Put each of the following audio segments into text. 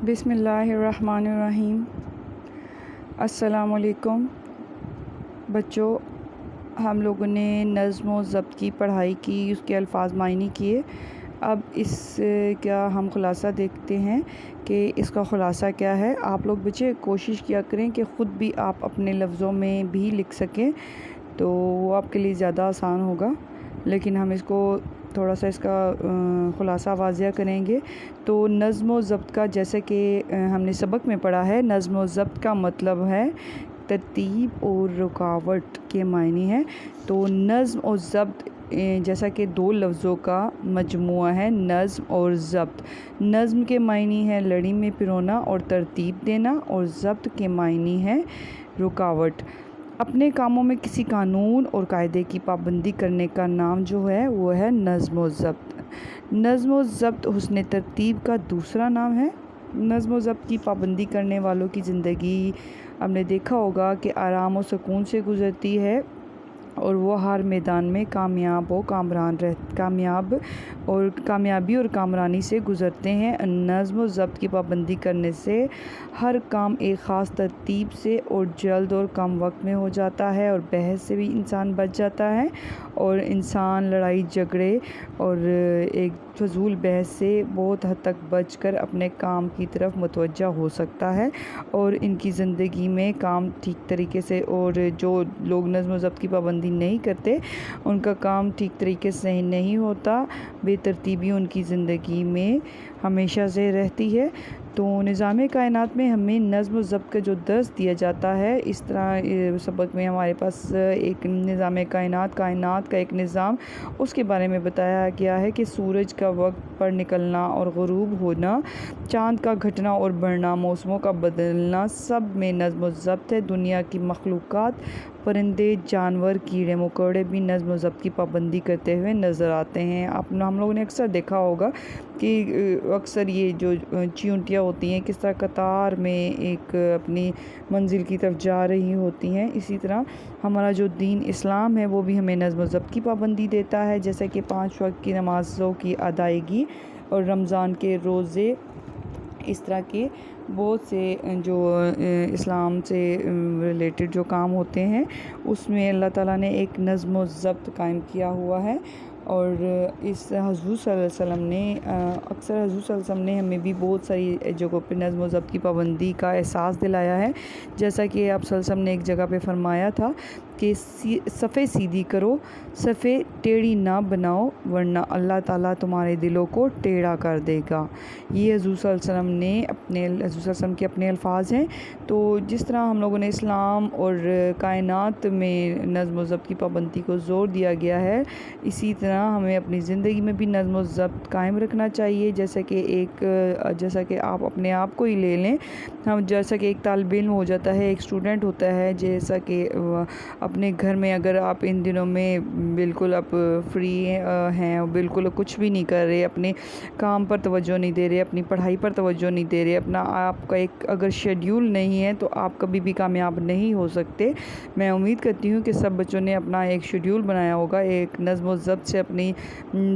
بسم اللہ الرحمن الرحیم۔ السلام علیکم بچوں، ہم لوگوں نے نظم و ضبط کی پڑھائی کی، اس کے الفاظ معنی کیے۔ اب اس کا ہم خلاصہ دیکھتے ہیں کہ اس کا خلاصہ کیا ہے۔ آپ لوگ بچے کوشش کیا کریں کہ خود بھی آپ اپنے لفظوں میں بھی لکھ سکیں، تو وہ آپ کے لیے زیادہ آسان ہوگا، لیکن ہم اس کو تھوڑا سا اس کا خلاصہ واضح کریں گے۔ تو نظم و ضبط کا، جیسے کہ ہم نے سبق میں پڑھا ہے، نظم و ضبط کا مطلب ہے ترتیب اور رکاوٹ کے معنی ہے۔ تو نظم و ضبط جیسا کہ دو لفظوں کا مجموعہ ہے، نظم اور ضبط۔ نظم کے معنی ہے لڑی میں پرونا اور ترتیب دینا، اور ضبط کے معنی ہے رکاوٹ۔ اپنے کاموں میں کسی قانون اور قاعدے کی پابندی کرنے کا نام جو ہے وہ ہے نظم و ضبط۔ نظم و ضبط حسن ترتیب کا دوسرا نام ہے۔ نظم و ضبط کی پابندی کرنے والوں کی زندگی ہم نے دیکھا ہوگا کہ آرام و سکون سے گزرتی ہے، اور وہ ہر میدان میں کامیابی اور کامرانی سے گزرتے ہیں۔ نظم و ضبط کی پابندی کرنے سے ہر کام ایک خاص ترتیب سے اور جلد اور کم وقت میں ہو جاتا ہے، اور بحث سے بھی انسان بچ جاتا ہے، اور انسان لڑائی جھگڑے اور ایک فضول بحث سے بہت حد تک بچ کر اپنے کام کی طرف متوجہ ہو سکتا ہے، اور ان کی زندگی میں کام ٹھیک طریقے سے، اور جو لوگ نظم و ضبط کی پابندی نہیں کرتے ان کا کام ٹھیک طریقے سے نہیں ہوتا، بے ترتیبی ان کی زندگی میں ہمیشہ سے رہتی ہے۔ تو نظام کائنات میں ہمیں نظم و ضبط کا جو درس دیا جاتا ہے، اس طرح سبق میں ہمارے پاس ایک نظام کائنات کا ایک نظام، اس کے بارے میں بتایا گیا ہے کہ سورج کا وقت پر نکلنا اور غروب ہونا، چاند کا گھٹنا اور بڑھنا، موسموں کا بدلنا، سب میں نظم و ضبط ہے۔ دنیا کی مخلوقات، پرندے، جانور، کیڑے مکوڑے بھی نظم و ضبط کی پابندی کرتے ہوئے نظر آتے ہیں۔ ہم لوگوں نے اکثر دیکھا ہوگا کہ اکثر یہ جو چیونٹیاں ہوتی ہیں کس طرح قطار میں ایک اپنی منزل کی طرف جا رہی ہوتی ہیں۔ اسی طرح ہمارا جو دین اسلام ہے وہ بھی ہمیں نظم و ضبط کی پابندی دیتا ہے، جیسے کہ 5 وقت کی نمازوں کی ادائیگی اور رمضان کے روزے، اس طرح کے بہت سے جو اسلام سے ریلیٹڈ جو کام ہوتے ہیں اس میں اللہ تعالیٰ نے ایک نظم و ضبط قائم کیا ہوا ہے۔ اور اس حضور صلی اللہ علیہ وسلم نے حضور صلی اللہ علیہ وسلم نے ہمیں بھی بہت ساری جگہوں پہ نظم و ضبط کی پابندی کا احساس دلایا ہے، جیسا کہ آپ صلی اللہ علیہ وسلم نے ایک جگہ پہ فرمایا تھا کہ صفیں سیدھی کرو، صفیں ٹیڑھی نہ بناؤ، ورنہ اللہ تعالیٰ تمہارے دلوں کو ٹیڑھا کر دے گا۔ یہ حضور صلی اللہ علیہ وسلم کے اپنے الفاظ ہیں۔ تو جس طرح ہم لوگوں نے اسلام اور کائنات میں نظم و ضبط کی پابندی کو زور دیا گیا ہے، اسی طرح ہمیں اپنی زندگی میں بھی نظم و ضبط قائم رکھنا چاہیے۔ جیسا کہ آپ اپنے آپ کو ہی لے لیں، جیسا کہ ایک طالب علم ہو جاتا ہے، ایک اسٹوڈنٹ ہوتا ہے، جیسا کہ اپنے گھر میں اگر آپ ان دنوں میں بالکل آپ فری ہیں، بالکل کچھ بھی نہیں کر رہے، اپنے کام پر توجہ نہیں دے رہے، اپنی پڑھائی پر توجہ نہیں دے رہے، اپنا آپ کا ایک اگر شیڈیول نہیں ہے تو آپ کبھی بھی کامیاب نہیں ہو سکتے۔ میں امید کرتی ہوں کہ سب بچوں نے اپنا ایک شیڈیول بنایا ہوگا، ایک نظم و ضبط سے اپنی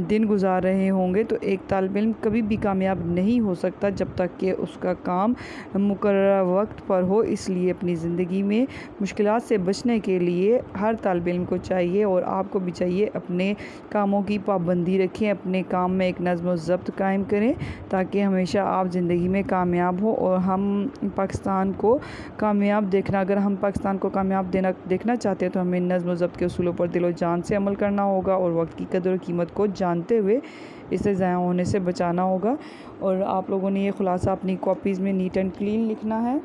دن گزار رہے ہوں گے۔ تو ایک طالب علم کبھی بھی کامیاب نہیں ہو سکتا جب تک کہ اس کا کام مقررہ وقت پر ہو۔ اس لیے اپنی زندگی میں مشکلات سے بچنے کے لیے ہر طالب علم کو چاہیے، اور آپ کو بھی چاہیے، اپنے کاموں کی پابندی رکھیں، اپنے کام میں ایک نظم و ضبط قائم کریں، تاکہ ہمیشہ آپ زندگی میں کامیاب ہو۔ اور ہم پاکستان کو کامیاب اگر ہم پاکستان کو کامیاب دیکھنا چاہتے ہیں تو ہمیں نظم و ضبط کے اصولوں پر دل و جان سے عمل کرنا ہوگا، اور وقت کی قدر و قیمت کو جانتے ہوئے اسے ضائع ہونے سے بچانا ہوگا۔ اور آپ لوگوں نے یہ خلاصہ اپنی کاپیز میں نیٹ اینڈ کلین لکھنا ہے۔